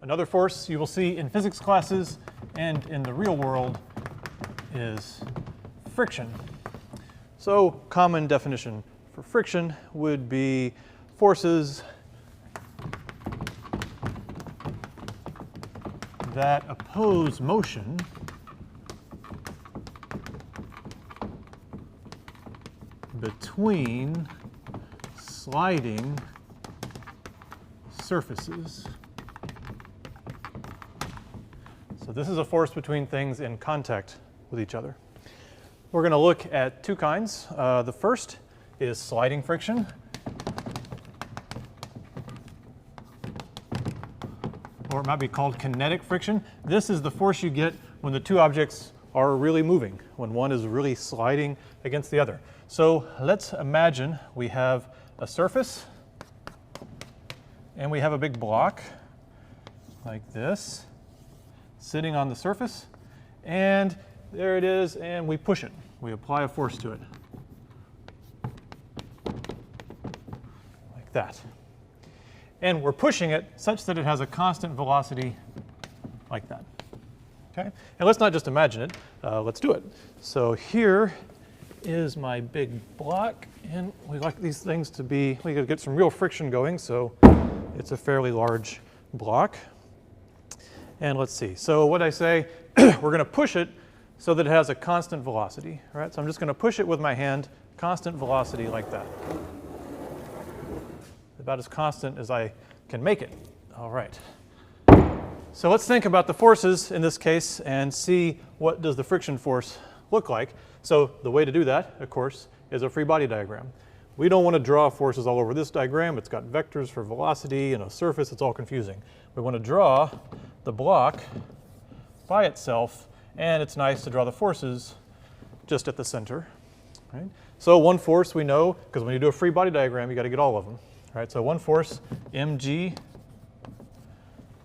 Another force you will see in physics classes and in the real world is friction. So common definition for friction would be forces that oppose motion between sliding surfaces. So this is a force between things in contact with each other. We're going to look at two kinds. The first is sliding friction, or it might be called kinetic friction. This is the force you get when the two objects are really moving, when one is really sliding against the other. So let's imagine we have a surface and we have a big block like this sitting on the surface, and there it is, and we push it. We apply a force to it like that. And we're pushing it such that it has a constant velocity like that. Okay? And let's not just imagine it, let's do it. So here is my big block, and we like these things to be, we gotta get some real friction going, so it's a fairly large block. And let's see, so what I say, we're gonna push it so that it has a constant velocity, right? So I'm just gonna push it with my hand, constant velocity like that. About as constant as I can make it. All right. So let's think about the forces in this case and see what does the friction force look like. So the way to do that, of course, is a free body diagram. We don't want to draw forces all over this diagram. It's got vectors for velocity and a surface. It's all confusing. We want to draw the block by itself, and it's nice to draw the forces just at the center. Right? So one force we know, because when you do a free body diagram, you got to get all of them. Right? So one force, mg,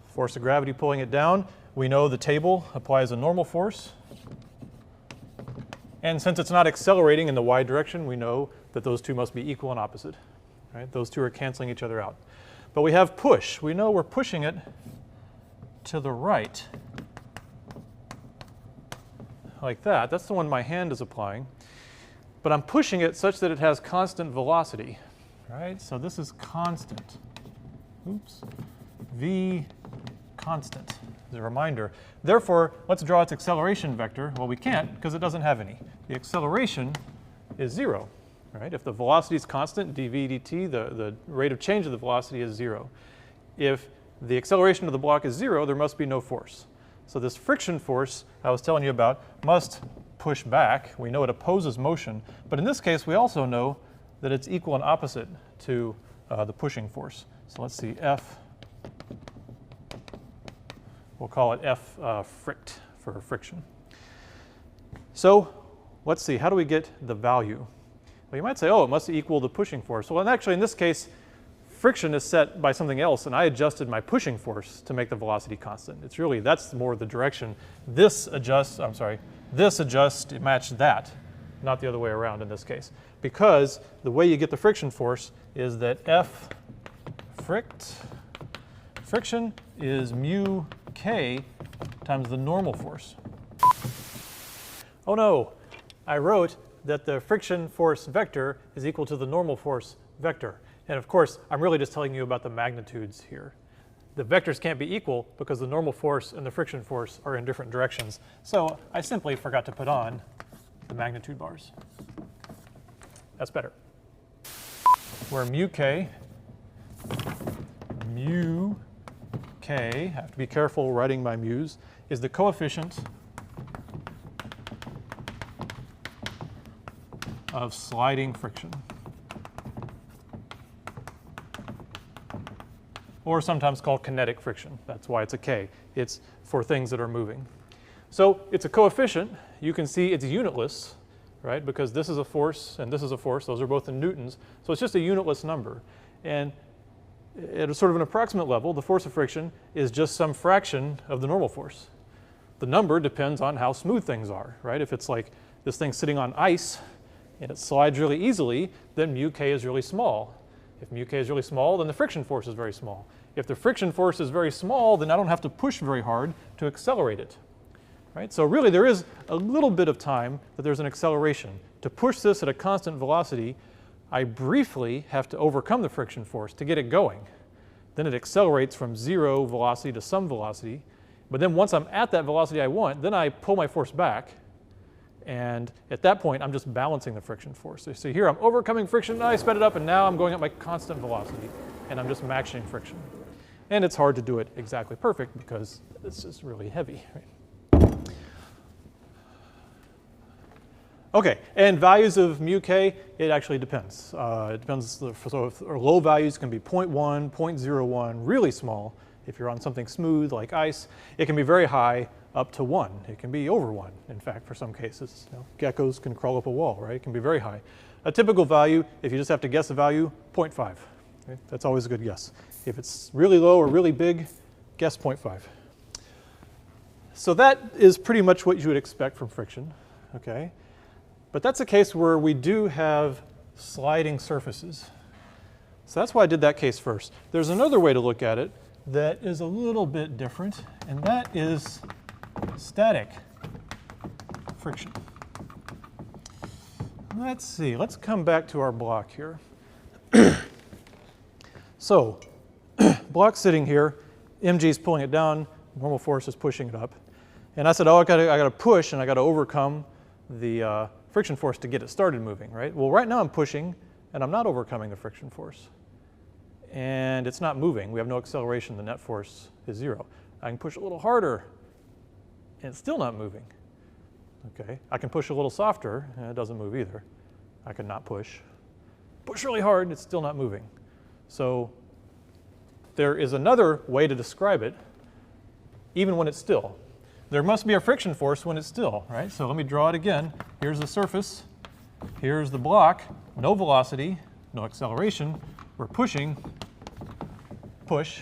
force of gravity pulling it down. We know the table applies a normal force. And since it's not accelerating in the y direction, we know that those two must be equal and opposite. Right? Those two are canceling each other out. But we have push. We know we're pushing it to the right. Like that. That's the one my hand is applying. But I'm pushing it such that it has constant velocity. Right? So this is constant. Oops. V constant as a reminder. Therefore, let's draw its acceleration vector. Well, we can't because it doesn't have any. The acceleration is 0. Right? If the velocity is constant, dv dt, the rate of change of the velocity is 0. If the acceleration of the block is 0, there must be no force. So this friction force I was telling you about must push back. We know it opposes motion. But in this case, we also know that it's equal and opposite to the pushing force. So let's see, F, we'll call it F frict for friction. So let's see, how do we get the value? Well, you might say, oh, it must equal the pushing force. Well, and actually in this case, friction is set by something else, and I adjusted my pushing force to make the velocity constant. It's really, that's more the direction. This adjusts, I'm sorry, this adjusts to match that, not the other way around in this case. Because the way you get the friction force is that F friction is mu k times the normal force. Oh no, I wrote that the friction force vector is equal to the normal force vector. And of course, I'm really just telling you about the magnitudes here. The vectors can't be equal because the normal force and the friction force are in different directions. So I simply forgot to put on the magnitude bars. That's better. Where mu k, I have to be careful writing my mu's, is the coefficient of sliding friction. Or sometimes called kinetic friction. That's why it's a K. It's for things that are moving. So it's a coefficient. You can see it's unitless, right? Because this is a force and this is a force. Those are both in newtons. So it's just a unitless number. And at a sort of an approximate level, the force of friction is just some fraction of the normal force. The number depends on how smooth things are, right? If it's like this thing sitting on ice and it slides really easily, then mu k is really small. If mu k is really small, then the friction force is very small. If the friction force is very small, then I don't have to push very hard to accelerate it. Right? So really there is a little bit of time that there's an acceleration. To push this at a constant velocity, I briefly have to overcome the friction force to get it going. Then it accelerates from 0 velocity to some velocity. But then once I'm at that velocity I want, then I pull my force back. And at that point, I'm just balancing the friction force. So here I'm overcoming friction, I sped it up, and now I'm going at my constant velocity. And I'm just matching friction. And it's hard to do it exactly perfect because it's just really heavy. Right? Okay, and values of mu k, it actually depends. It depends, so if low values can be 0.1, 0.01, really small. If you're on something smooth like ice, it can be very high, up to 1. It can be over 1, in fact, for some cases. You know, geckos can crawl up a wall, right? It can be very high. A typical value, if you just have to guess a value, 0.5. Okay? That's always a good guess. If it's really low or really big, guess 0.5. So that is pretty much what you would expect from friction, okay? But that's a case where we do have sliding surfaces. So that's why I did that case first. There's another way to look at it that is a little bit different, and that is static friction. Let's see, let's come back to our block here. So, block sitting here, mg is pulling it down, normal force is pushing it up. And I said, oh, I gotta push and I gotta overcome the friction force to get it started moving, right? Well, right now I'm pushing and I'm not overcoming the friction force. And it's not moving. We have no acceleration. The net force is 0. I can push a little harder and it's still not moving. Okay, I can push a little softer and it doesn't move either. I can not push. Push really hard and it's still not moving. So there is another way to describe it, even when it's still. There must be a friction force when it's still, right? So let me draw it again. Here's the surface. Here's the block. No velocity, no acceleration. We're pushing, push.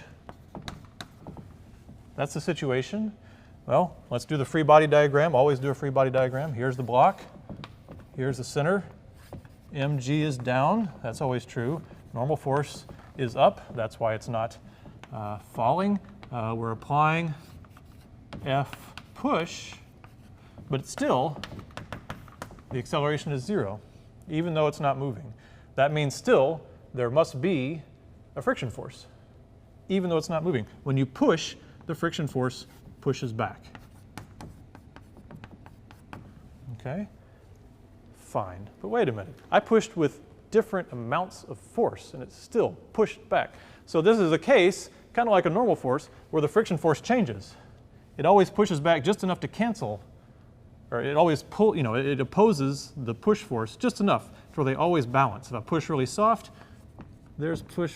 That's the situation. Well, let's do the free body diagram. Always do a free body diagram. Here's the block. Here's the center. mg is down. That's always true. Normal force is up. That's why it's not falling. We're applying F push, but still, the acceleration is 0, even though it's not moving. That means still, there must be a friction force, even though it's not moving. When you push, the friction force pushes back. Okay? Fine. But wait a minute. I pushed with different amounts of force, and it's still pushed back. So this is a case, kind of like a normal force, where the friction force changes. It always pushes back just enough to cancel, or it always it opposes the push force just enough to where they always balance. If I push really soft, there's push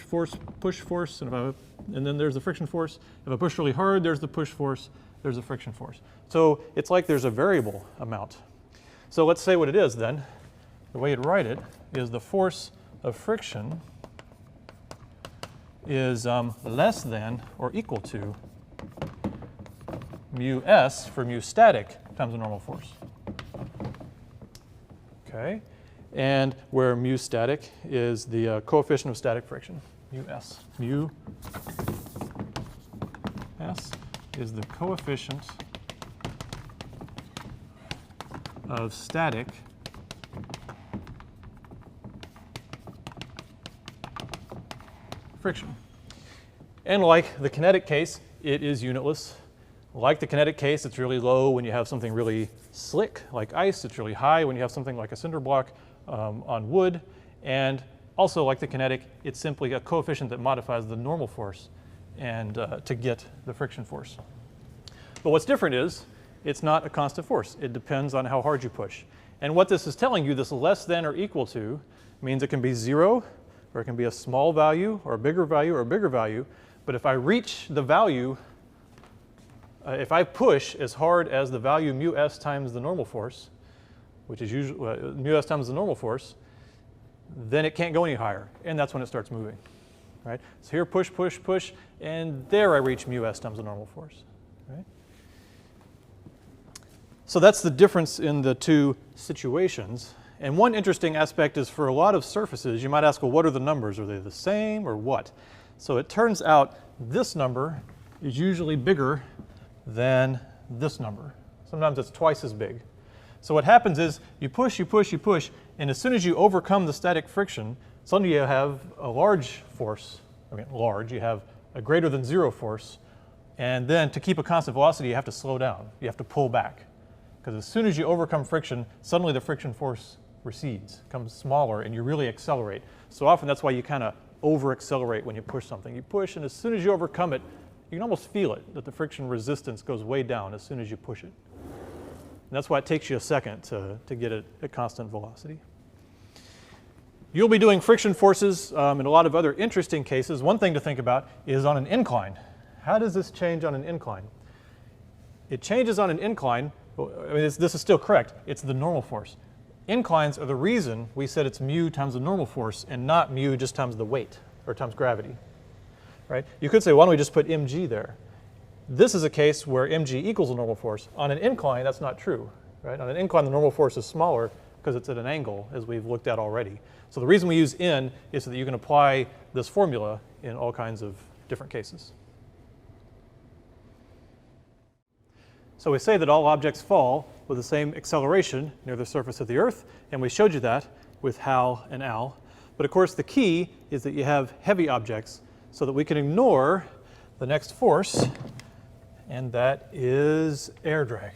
force, and then there's the friction force. If I push really hard, there's the push force, there's the friction force. So it's like there's a variable amount. So let's say what it is then. The way to write it is the force of friction is less than or equal to mu s for mu static times the normal force. Okay, and where mu static is the coefficient of static friction, mu s. Mu s is the coefficient of static friction. And like the kinetic case, it is unitless. Like the kinetic case, it's really low when you have something really slick, like ice. It's really high when you have something like a cinder block on wood. And also, like the kinetic, it's simply a coefficient that modifies the normal force and to get the friction force. But what's different is, it's not a constant force. It depends on how hard you push. And what this is telling you, this less than or equal to, means it can be 0, or it can be a small value, or a bigger value, or a bigger value. But if I reach the value, if I push as hard as the value mu s times the normal force, which is usually mu s times the normal force, then it can't go any higher, and that's when it starts moving, right? So here, push, push, push, and there I reach mu s times the normal force, right? So that's the difference in the two situations. And one interesting aspect is for a lot of surfaces, you might ask, well, what are the numbers? Are they the same or what? So it turns out this number is usually bigger than this number. Sometimes it's twice as big. So what happens is you push, you push, you push, and as soon as you overcome the static friction, suddenly you have a large force. I mean, large, you have a greater than zero force, and then to keep a constant velocity, you have to slow down. You have to pull back. Because as soon as you overcome friction, suddenly the friction force recedes, becomes smaller, and you really accelerate. So often that's why you kind of over-accelerate when you push something. You push, and as soon as you overcome it, you can almost feel it, that the friction resistance goes way down as soon as you push it. And that's why it takes you a second to get it at constant velocity. You'll be doing friction forces in a lot of other interesting cases. One thing to think about is on an incline. How does this change on an incline? It changes on an incline. I mean, this is still correct. It's the normal force. Inclines are the reason we said it's mu times the normal force and not mu just times the weight or times gravity, right? You could say, why don't we just put mg there? This is a case where mg equals the normal force. On an incline, that's not true, right? On an incline, the normal force is smaller because it's at an angle, as we've looked at already. So the reason we use n is so that you can apply this formula in all kinds of different cases. So we say that all objects fall with the same acceleration near the surface of the Earth, and we showed you that with Hal and Al. But of course the key is that you have heavy objects so that we can ignore the next force, and that is air drag.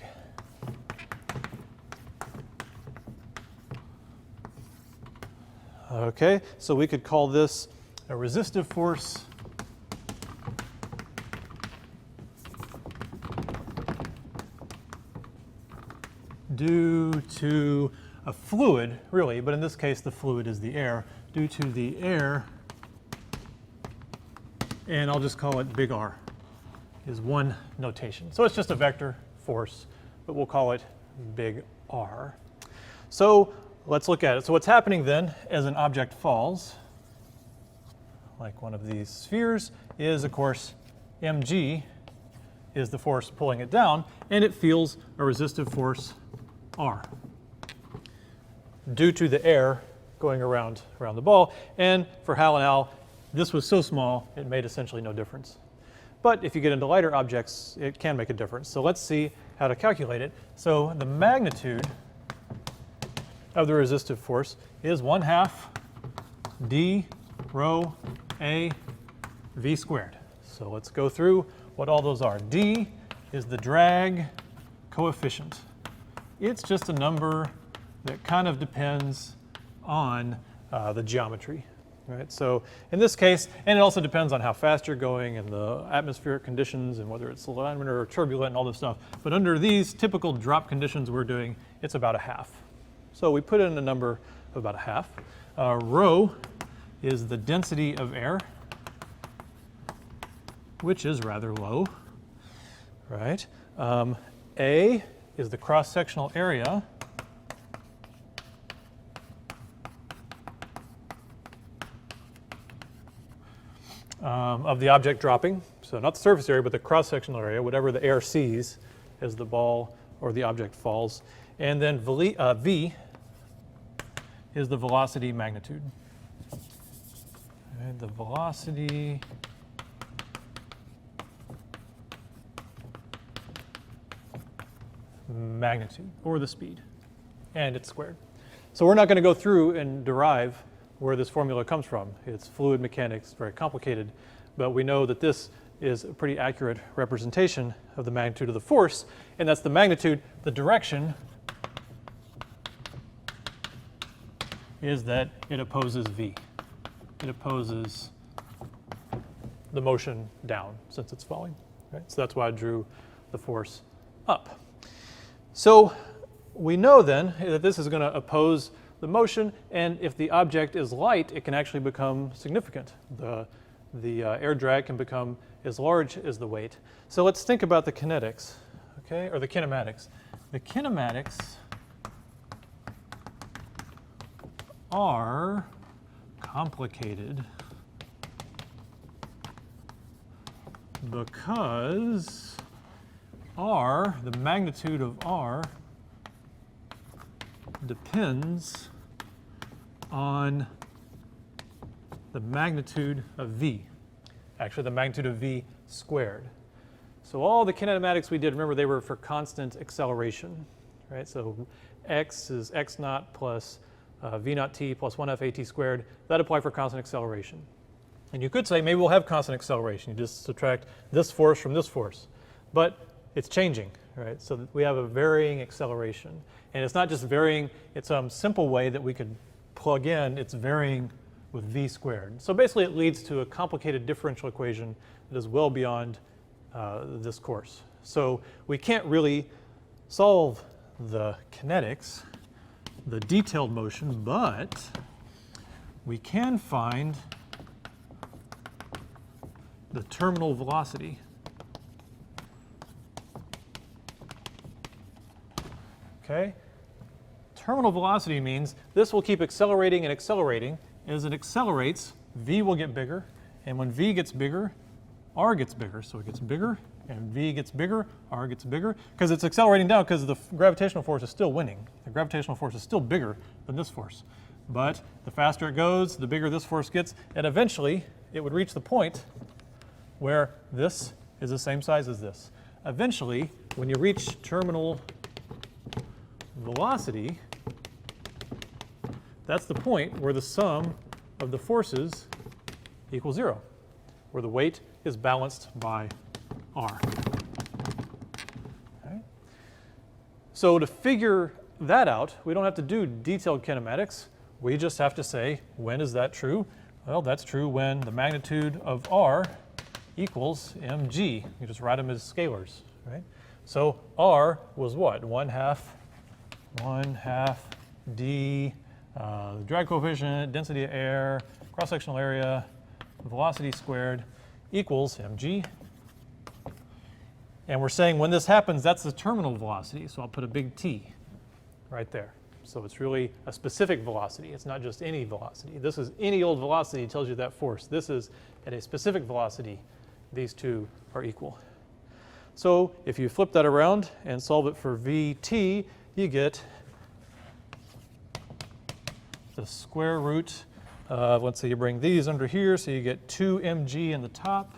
Okay, so we could call this a resistive force due to a fluid, really, but in this case the fluid is the air, due to the air, and I'll just call it big R, is one notation. So it's just a vector force, but we'll call it big R. So let's look at it. So what's happening then as an object falls, like one of these spheres, is of course mg is the force pulling it down, and it feels a resistive force R due to the air going around the ball. And for Hal and Al, this was so small it made essentially no difference. But if you get into lighter objects, it can make a difference. So let's see how to calculate it. So the magnitude of the resistive force is 1/2 d rho a v squared. So let's go through what all those are. D is the drag coefficient. It's just a number that kind of depends on the geometry, right? So in this case, and it also depends on how fast you're going and the atmospheric conditions and whether it's laminar or turbulent and all this stuff. But under these typical drop conditions we're doing, it's about 1/2. So we put in a number of about 1/2. Rho is the density of air, which is rather low, right? A is the cross-sectional area. Of the object dropping. So not the surface area, but the cross-sectional area, whatever the air sees as the ball or the object falls. And then V is the velocity magnitude. Okay, the velocity magnitude, or the speed, and it's squared. So we're not going to go through and derive where this formula comes from. It's fluid mechanics, very complicated, but we know that this is a pretty accurate representation of the magnitude of the force, and that's the magnitude. The direction is that it opposes V. It opposes the motion down since it's falling, right? So that's why I drew the force up. So we know then that this is going to oppose the motion, and if the object is light, it can actually become significant. The air drag can become as large as the weight. So let's think about the kinetics, okay, or the kinematics. The kinematics are complicated because R, the magnitude of R, depends on the magnitude of V. actually the magnitude of v squared. So all the kinematics we did, remember, they were for constant acceleration, right? So x is x naught plus v naught t plus 1f at squared. That apply for constant acceleration. And you could say maybe we'll have constant acceleration. You just subtract this force from this force. But it's changing, right? So we have a varying acceleration. And it's not just varying, it's some simple way that we could plug in, it's varying with v squared. So basically it leads to a complicated differential equation that is well beyond this course. So we can't really solve the kinetics, the detailed motion, but we can find the terminal velocity. Okay? Terminal velocity means this will keep accelerating and accelerating. As it accelerates, v will get bigger, and when v gets bigger, r gets bigger. So it gets bigger, and v gets bigger, r gets bigger, because it's accelerating down because the gravitational force is still winning. The gravitational force is still bigger than this force. But the faster it goes, the bigger this force gets, and eventually it would reach the point where this is the same size as this. Eventually, when you reach terminal velocity, that's the point where the sum of the forces equals 0, where the weight is balanced by r. Okay. So to figure that out, we don't have to do detailed kinematics. We just have to say, when is that true? Well, that's true when the magnitude of r equals mg. You just write them as scalars, right? So r was what? 1/2 d, drag coefficient, density of air, cross-sectional area, velocity squared equals mg. And we're saying when this happens, that's the terminal velocity. So I'll put a big T right there. So it's really a specific velocity. It's not just any velocity. This is any old velocity tells you that force. This is at a specific velocity. These two are equal. So if you flip that around and solve it for Vt, you get the square root of, let's say you bring these under here, so you get 2 mg in the top,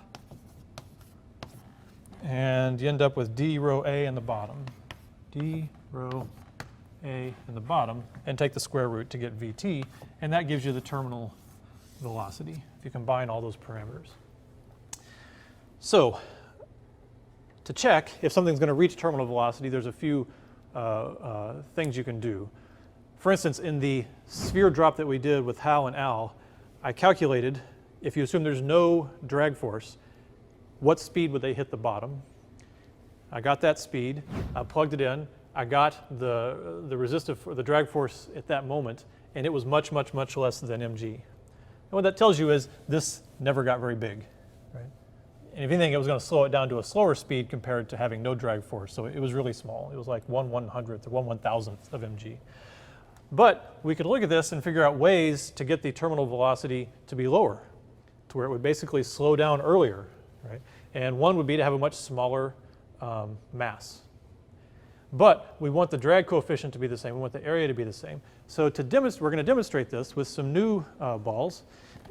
and you end up with d rho a in the bottom. D rho a in the bottom, and take the square root to get Vt, and that gives you the terminal velocity if you combine all those parameters. So to check if something's going to reach terminal velocity, there's a few things you can do. For instance, in the sphere drop that we did with Hal and Al, I calculated, if you assume there's no drag force, what speed would they hit the bottom? I got that speed, I plugged it in, I got the drag force at that moment, and it was much, much, much less than mg. And what that tells you is this never got very big, right? And if anything, it was going to slow it down to a slower speed compared to having no drag force. So it was really small. It was like 1/100th or 1/1000th of mg. But we could look at this and figure out ways to get the terminal velocity to be lower, to where it would basically slow down earlier, right? And one would be to have a much smaller mass. But we want the drag coefficient to be the same. We want the area to be the same. So to demonstrate, we're going to demonstrate this with some new balls,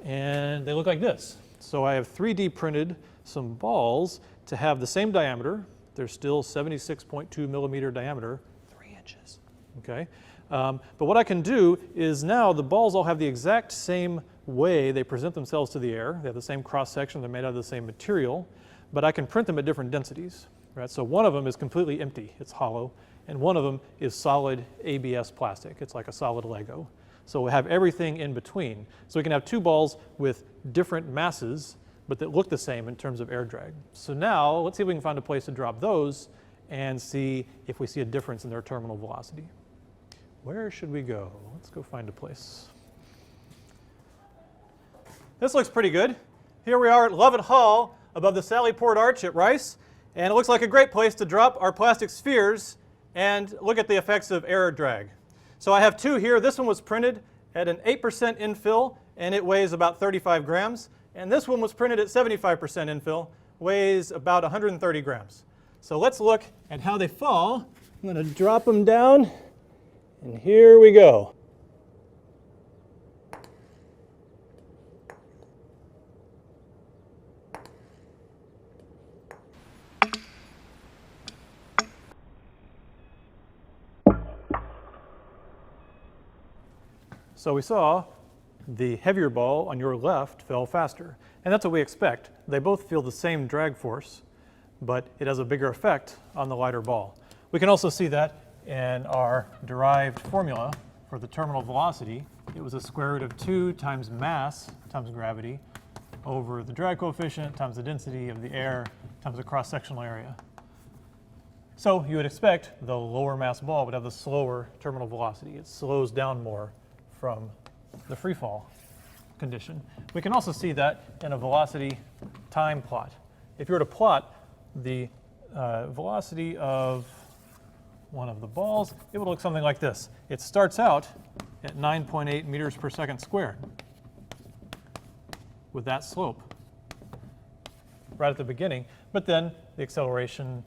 and they look like this. So I have 3D printed some balls to have the same diameter. They're still 76.2 millimeter diameter, 3 inches. Okay. But what I can do is now the balls all have the exact same way they present themselves to the air. They have the same cross section. They're made out of the same material, but I can print them at different densities. Right? So one of them is completely empty. It's hollow. And one of them is solid ABS plastic. It's like a solid Lego. So we have everything in between. So we can have two balls with different masses, but that look the same in terms of air drag. So now let's see if we can find a place to drop those and see if we see a difference in their terminal velocity. Where should we go? Let's go find a place. This looks pretty good. Here we are at Lovett Hall above the Sally Port Arch at Rice, and it looks like a great place to drop our plastic spheres and look at the effects of air drag. So I have two here. This one was printed at an 8% infill, and it weighs about 35 grams. And this one was printed at 75% infill, weighs about 130 grams. So let's look at how they fall. I'm going to drop them down, and here we go. So we saw the heavier ball on your left fell faster. And that's what we expect. They both feel the same drag force, but it has a bigger effect on the lighter ball. We can also see that in our derived formula for the terminal velocity. It was a square root of 2 times mass times gravity over the drag coefficient times the density of the air times the cross-sectional area. So you would expect the lower mass ball would have the slower terminal velocity. It slows down more from the free fall condition. We can also see that in a velocity time plot. If you were to plot the velocity of one of the balls, it would look something like this. It starts out at 9.8 meters per second squared with that slope right at the beginning, but then the acceleration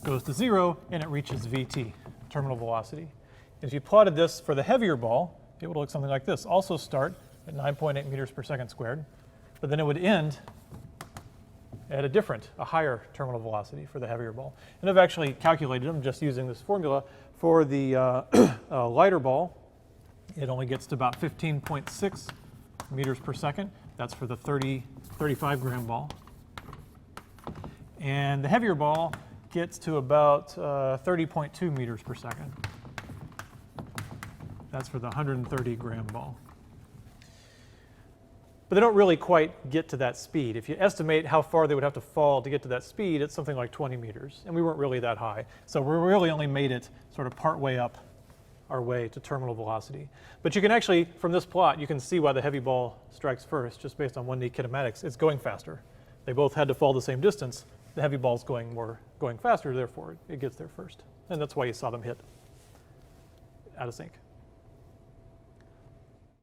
goes to 0 and it reaches VT, terminal velocity. If you plotted this for the heavier ball, it would look something like this. Also start at 9.8 meters per second squared, but then it would end at a higher terminal velocity for the heavier ball. And I've actually calculated them just using this formula. For the lighter ball, it only gets to about 15.6 meters per second. That's for the 35 gram ball. And the heavier ball gets to about 30.2 meters per second. That's for the 130 gram ball. But they don't really quite get to that speed. If you estimate how far they would have to fall to get to that speed, it's something like 20 meters. And we weren't really that high. So we really only made it sort of part way up our way to terminal velocity. But you can actually, from this plot, you can see why the heavy ball strikes first, just based on 1D kinematics. It's going faster. They both had to fall the same distance. The heavy ball's going faster, therefore it gets there first. And that's why you saw them hit out of sync.